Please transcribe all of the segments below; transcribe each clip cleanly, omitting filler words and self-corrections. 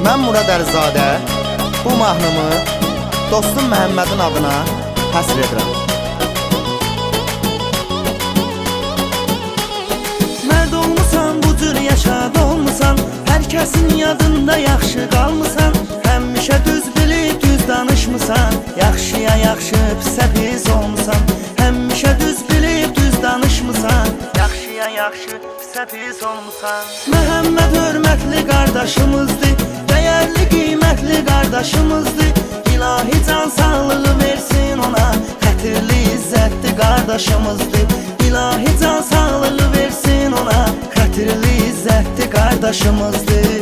Mən Murad Ərzadə bu mahnımı dostum Məhəmmədin adına həsr edirəm. Mərd olmusan, bu cür yaşad olmusan, hər kəsin yadında yaxşı qalmısan. Həmişə düz bilib düz danışmısan, yaxşıya yaxşı pisə pis olmusan. Həmişə düz bilib düz danışmısan, yaxşıya yaxşı pisə pis olmusan. Məhəmməd hörmətli qardaşımızdır, dəyərli qiymətli qardaşımızdır. İlahi can sağlığı versin ona, xətirli izzətli qardaşımızdır. İlahi can sağlığı versin ona, xətirli izzətli qardaşımızdır.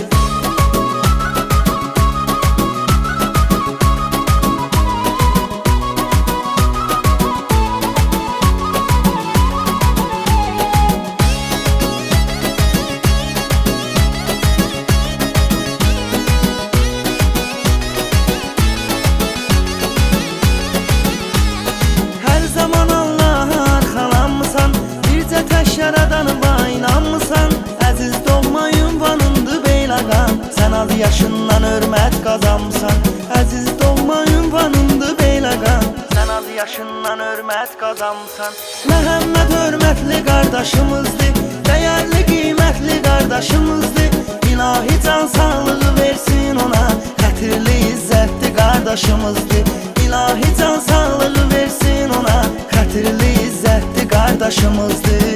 Yaradanı inanmısan, əziz doğma ünvanındır Beyləqan. Sən az yaşından hörmət qazanmısan, əziz doğma ünvanındır Beyləqan. Sən az yaşından hörmət qazanmısan. Məhəmməd hörmətli qardaşımızdır, dəyərli qiymətli qardaşımızdır. İlahi can sağlığı versin ona, xətirli izzətli qardaşımızdır. İlahi can sağlığı versin ona, xətirli izzətli qardaşımızdır.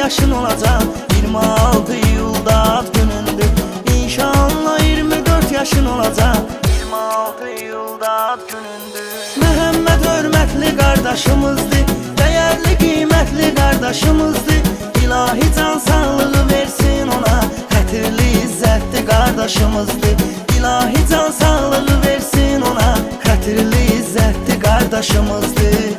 Yaşın olacaq 26 iyulda ad günündür. İnşallah 24 yaşın olacaq 26 iyulda ad günündür. Məhəmməd hörmətli qardaşımızdır, dəyərli qiymətli qardaşımızdır. İlahi can sağlığı versin ona, xətirli izzətli qardaşımızdır. İlahi can sağlığı versin ona, xətirli izzətli qardaşımızdır.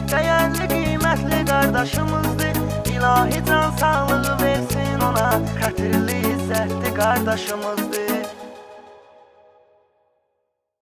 Dəyərli qiymətli qardaşımızdır. İlahi can sağlığı versin ona, xətirli izzətli qardaşımızdır.